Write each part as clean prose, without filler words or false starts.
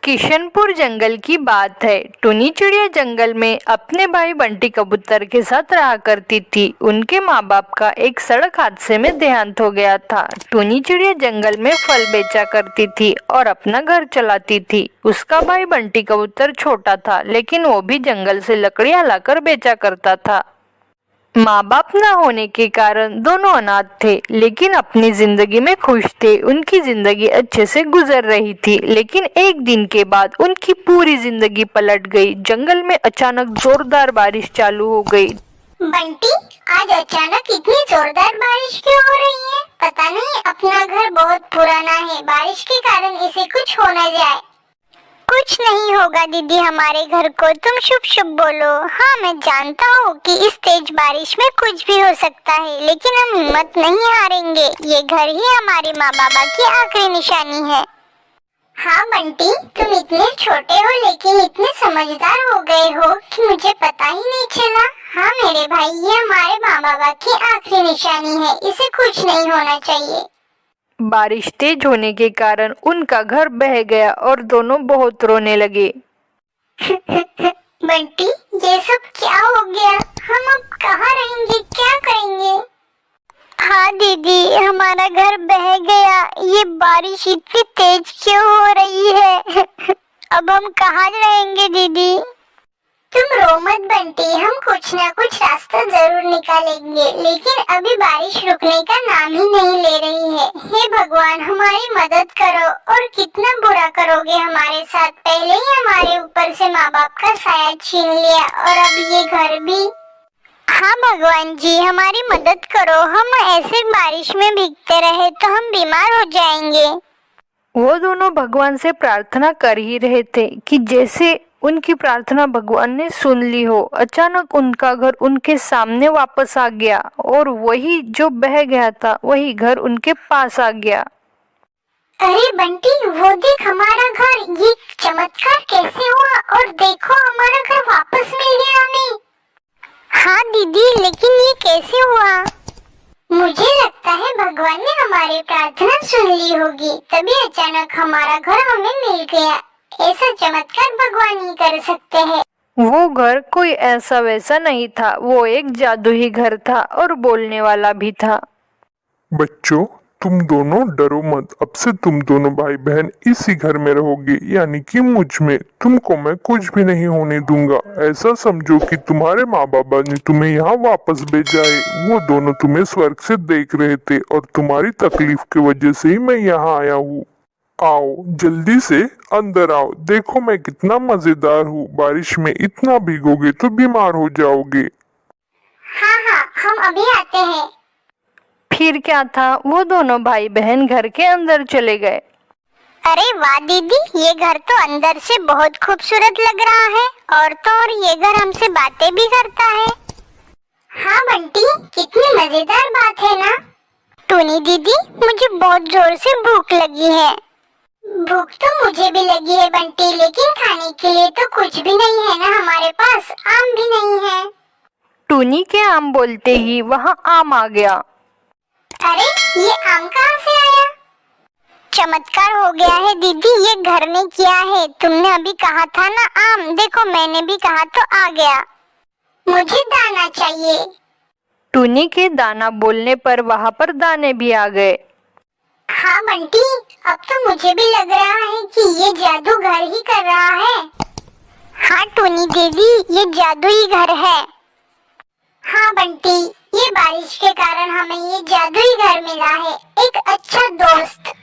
किशनपुर जंगल की बात है। टुनी चिड़िया जंगल में अपने भाई बंटी कबूतर के साथ रहा करती थी। उनके माँ बाप का एक सड़क हादसे में देहांत हो गया था। टुनी चिड़िया जंगल में फल बेचा करती थी और अपना घर चलाती थी। उसका भाई बंटी कबूतर छोटा था, लेकिन वो भी जंगल से लकड़ियाँ लाकर बेचा करता था। माँ बाप न होने के कारण दोनों अनाथ थे, लेकिन अपनी जिंदगी में खुश थे। उनकी जिंदगी अच्छे से गुजर रही थी, लेकिन एक दिन के बाद उनकी पूरी जिंदगी पलट गई। जंगल में अचानक जोरदार बारिश चालू हो गई। बंटी, आज अचानक इतनी जोरदार बारिश क्यों हो रही है? पता नहीं, अपना घर बहुत पुराना है, बारिश के कारण इसे कुछ हो न जाए। कुछ नहीं होगा दीदी, हमारे घर को तुम शुभ शुभ बोलो। हाँ, मैं जानता हूँ कि इस तेज बारिश में कुछ भी हो सकता है, लेकिन हम हिम्मत नहीं हारेंगे। ये घर ही हमारे माँ बाबा की आखिरी निशानी है। हाँ बंटी, तुम इतने छोटे हो लेकिन इतने समझदार हो गए हो कि मुझे पता ही नहीं चला। हाँ मेरे भाई, ये हमारे माँ बाबा की आखिरी निशानी है, इसे कुछ नहीं होना चाहिए। बारिश तेज होने के कारण उनका घर बह गया और दोनों बहुत रोने लगे। बंटी, ये सब क्या हो गया? हम अब कहाँ रहेंगे, क्या करेंगे? हाँ दीदी, हमारा घर बह गया। ये बारिश इतनी तेज क्यों हो रही है? अब हम कहाँ रहेंगे दीदी? तुम रो मत बंटी, हम कुछ ना कुछ रास्ता जरूर निकालेंगे, लेकिन अभी बारिश रुकने का नाम ही नहीं ले रही है। हे भगवान, हमारी मदद करो। और कितना बुरा करोगे हमारे साथ? पहले ही हमारे ऊपर से माँ बाप का साया छीन लिया और अब ये घर भी। हाँ भगवान जी, हमारी मदद करो। हम ऐसे बारिश में भीगते रहे तो हम बीमार हो जाएंगे। वो दोनों भगवान से प्रार्थना कर ही रहे थे कि जैसे उनकी प्रार्थना भगवान ने सुन ली हो। अचानक उनका घर उनके सामने वापस आ गया और वही जो बह गया था वही घर उनके पास आ गया। अरे बंटी, वो देख हमारा घर। ये चमत्कार कैसे हुआ? और देखो, हमारा घर वापस मिल गया हमें। हाँ दीदी, लेकिन ये कैसे हुआ? मुझे लगता है भगवान ने हमारी प्रार्थना सुन ली होगी, तभी अचानक हमारा घर हमें मिल गया। ऐसा चमत्कार भगवान ही कर सकते हैं। वो घर कोई ऐसा वैसा नहीं था, वो एक जादुई घर था और बोलने वाला भी था। बच्चों, तुम दोनों डरो मत। अब से तुम दोनों भाई बहन इसी घर में रहोगे, यानी कि मुझ में। तुमको मैं कुछ भी नहीं होने दूंगा। ऐसा समझो कि तुम्हारे माँ बाबा ने तुम्हें यहाँ वापस भेजा है। वो दोनों तुम्हें स्वर्ग से देख रहे थे और तुम्हारी तकलीफ की वजह से ही मैं यहाँ आया हूँ। आओ, जल्दी से अंदर आओ। देखो मैं कितना मजेदार हूँ। बारिश में इतना भीगोगे तो बीमार हो जाओगे। हाँ हाँ, हम अभी आते हैं। फिर क्या था, वो दोनों भाई बहन घर के अंदर चले गए। अरे वाह दीदी, ये घर तो अंदर से बहुत खूबसूरत लग रहा है। और तो और ये घर हमसे बातें भी करता है। हाँ बंटी, कितनी मजेदार बात है ना? टूनी दीदी, मुझे बहुत जोर से भूख लगी है। भूख तो मुझे भी लगी है बंटी, लेकिन खाने के लिए तो कुछ भी नहीं है ना हमारे पास। आम भी नहीं है। टूनी के आम बोलते ही वहाँ आम आ गया। अरे, ये आम कहाँ से आया? चमत्कार हो गया है दीदी, ये घर ने किया है। तुमने अभी कहा था ना आम, देखो मैंने भी कहा तो आ गया। मुझे दाना चाहिए। टूनी के दाना बोलने पर वहाँ पर दाने भी आ गए। हाँ बंटी, अब तो मुझे भी लग रहा है कि ये जादू घर ही कर रहा है। हाँ टूनी दीदी, ये जादुई घर है। हाँ बंटी, ये बारिश के कारण हमें ये जादुई घर मिला है, एक अच्छा दोस्त।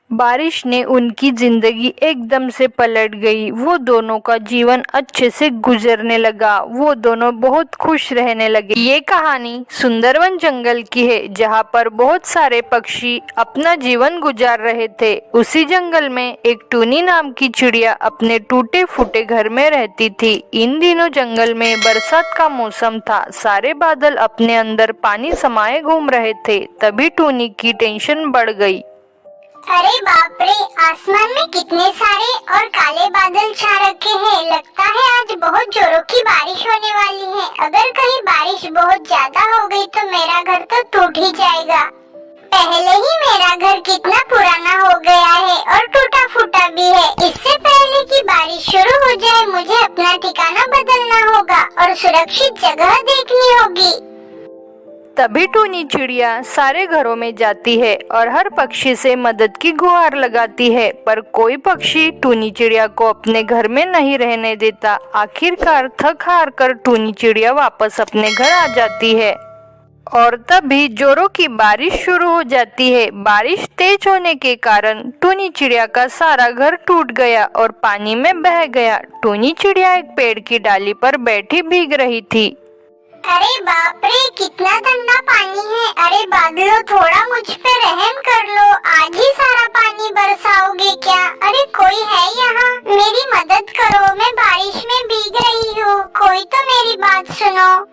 बारिश ने उनकी जिंदगी एकदम से पलट गई। वो दोनों का जीवन अच्छे से गुजरने लगा। वो दोनों बहुत खुश रहने लगे। ये कहानी सुंदरवन जंगल की है, जहाँ पर बहुत सारे पक्षी अपना जीवन गुजार रहे थे। उसी जंगल में एक टूनी नाम की चिड़िया अपने टूटे फूटे घर में रहती थी। इन दिनों जंगल में बरसात का मौसम था। सारे बादल अपने अंदर पानी समाये घूम रहे थे। तभी टूनी की टेंशन बढ़ गई। अरे बाप रे, आसमान में कितने सारे और काले बादल छा रखे हैं। लगता है आज बहुत जोरों की बारिश होने वाली है। अगर कहीं बारिश बहुत ज्यादा हो गई तो मेरा घर तो टूट ही जाएगा। पहले ही मेरा घर कितना पुराना हो गया है और टूटा फूटा भी है। इससे सुरक्षित जगह देखनी होगी। तभी टूनी चिड़िया सारे घरों में जाती है और हर पक्षी से मदद की गुहार लगाती है, पर कोई पक्षी टूनी चिड़िया को अपने घर में नहीं रहने देता। आखिरकार थक हार कर टूनी चिड़िया वापस अपने घर आ जाती है और तभी जोरों की बारिश शुरू हो जाती है। बारिश तेज होने के कारण टूनी चिड़िया का सारा घर टूट गया और पानी में बह गया। टूनी चिड़िया एक पेड़ की डाली पर बैठी भीग रही थी। अरे बाप रे, कितना ठंडा पानी है। अरे बादलों, थोड़ा मुझ पे रहम कर लो, आज ही सारा पानी बरसाओगे क्या? अरे कोई है यहाँ? मेरी मदद करो, मैं बारिश में भीग रही हूँ, कोई तो मेरी बात सुनो।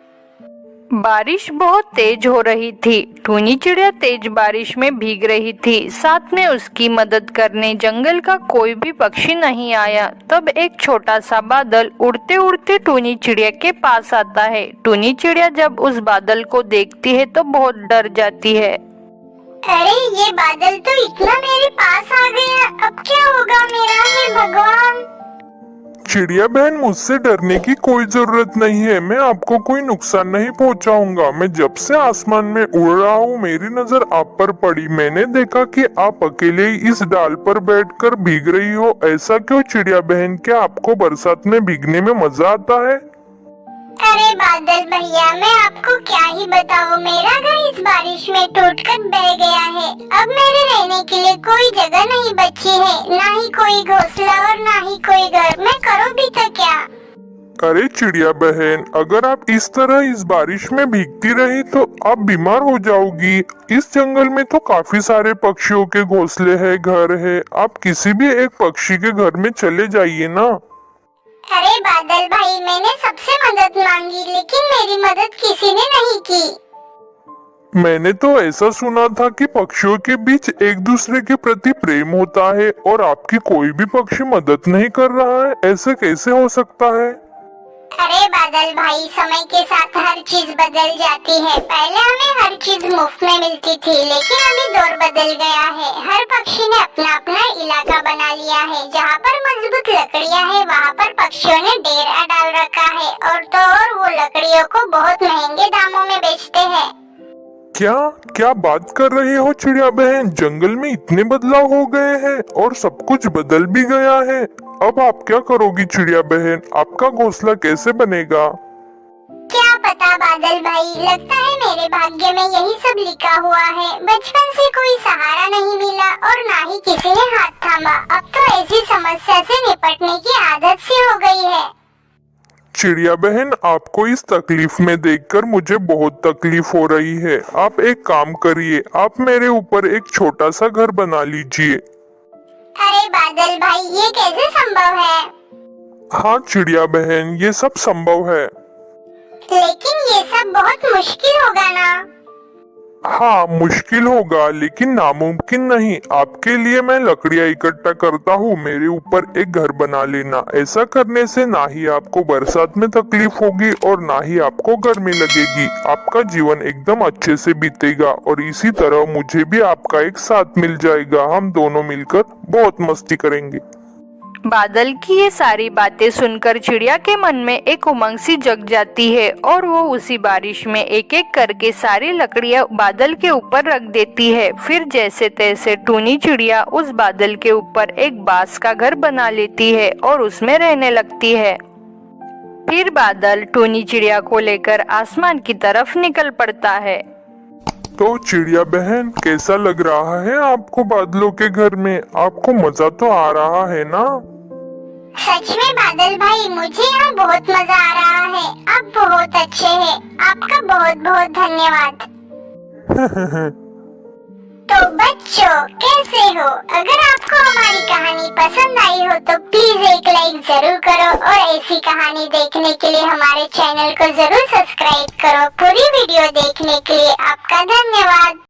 बारिश बहुत तेज हो रही थी। टूनी चिड़िया तेज बारिश में भीग रही थी, साथ में उसकी मदद करने जंगल का कोई भी पक्षी नहीं आया। तब एक छोटा सा बादल उड़ते उड़ते टूनी चिड़िया के पास आता है। टूनी चिड़िया जब उस बादल को देखती है तो बहुत डर जाती है। अरे ये बादल तो इतना मेरे पास आ गया, अब क्या होगा मेरा? हे भगवान! चिड़िया बहन, मुझसे डरने की कोई जरूरत नहीं है। मैं आपको कोई नुकसान नहीं पहुंचाऊंगा। मैं जब से आसमान में उड़ रहा हूँ, मेरी नजर आप पर पड़ी। मैंने देखा कि आप अकेले ही इस डाल पर बैठकर भीग रही हो। ऐसा क्यों चिड़िया बहन? क्या आपको बरसात में भीगने में मजा आता है? अरे बादल भैया, मैं आपको क्या ही बताऊं, मेरा घर इस बारिश में टूटकर बह गया है। अब मेरे रहने के लिए कोई जगह नहीं बची है, ना ही कोई घोंसला और ना ही कोई घर। मैं करूं भी तो क्या? अरे चिड़िया बहन, अगर आप इस तरह इस बारिश में भीगती रही तो आप बीमार हो जाओगी। इस जंगल में तो काफी सारे पक्षियों के घोंसले हैं, घर है। आप किसी भी एक पक्षी के घर में चले जाइए ना। अरे बादल भाई, मैंने सबसे मदद मांगी, लेकिन मेरी मदद किसी ने नहीं की। मैंने तो ऐसा सुना था कि पक्षियों के बीच एक दूसरे के प्रति प्रेम होता है और आपकी कोई भी पक्षी मदद नहीं कर रहा है। ऐसे कैसे हो सकता है? अरे बादल भाई, समय के साथ हर चीज बदल जाती है। पहले हमें हर चीज मुफ्त में मिलती थी, लेकिन अभी दौर बदल गया है। हर पक्षी ने अपना अपना इलाका बना लिया है। जहाँ पर मजबूत लकड़ियाँ है, वहाँ पर पक्षियों ने डेरा डाल रखा है, और तो और वो लकड़ियों को बहुत महंगे दामों में बेचते हैं। क्या क्या बात कर रही हो चिड़िया बहन? जंगल में इतने बदलाव हो गए हैं और सब कुछ बदल भी गया है। अब आप क्या करोगी चिड़िया बहन? आपका घोंसला कैसे बनेगा? क्या पता बादल भाई, लगता है मेरे भाग्य में यही सब लिखा हुआ है। बचपन से कोई सहारा नहीं मिला और ना ही किसी ने हाथ थामा। अब तो ऐसी समस्या से निपटने की आदत सी हो गई है। चिड़िया बहन, आपको इस तकलीफ में देखकर मुझे बहुत तकलीफ हो रही है। आप एक काम करिए, आप मेरे ऊपर एक छोटा सा घर बना लीजिए। अरे बादल भाई, ये कैसे संभव है? हाँ चिड़िया बहन, ये सब संभव है। लेकिन ये सब बहुत मुश्किल होगा ना? हाँ मुश्किल होगा, लेकिन नामुमकिन नहीं। आपके लिए मैं लकड़ियाँ इकट्ठा करता हूँ, मेरे ऊपर एक घर बना लेना। ऐसा करने से ना ही आपको बरसात में तकलीफ होगी और ना ही आपको गर्मी लगेगी। आपका जीवन एकदम अच्छे से बीतेगा और इसी तरह मुझे भी आपका एक साथ मिल जाएगा। हम दोनों मिलकर बहुत मस्ती करेंगे। बादल की ये सारी बातें सुनकर चिड़िया के मन में एक उमंग सी जग जाती है और वो उसी बारिश में एक एक करके सारी लकड़ियां बादल के ऊपर रख देती है। फिर जैसे तैसे टूनी चिड़िया उस बादल के ऊपर एक बांस का घर बना लेती है और उसमें रहने लगती है। फिर बादल टूनी चिड़िया को लेकर आसमान की तरफ निकल पड़ता है। तो चिड़िया बहन, कैसा लग रहा है आपको बादलों के घर में? आपको मजा तो आ रहा है ना? सच में बादल भाई, मुझे यहाँ बहुत मजा आ रहा है। आप बहुत अच्छे हैं, आपका बहुत बहुत धन्यवाद। तो बच्चों, कैसे हो? अगर आपको हमारी कहानी पसंद आई हो तो प्लीज एक लाइक जरूर करो और ऐसी कहानी देखने के लिए हमारे चैनल को जरूर सब्सक्राइब करो। पूरी वीडियो देखने के लिए आपका धन्यवाद।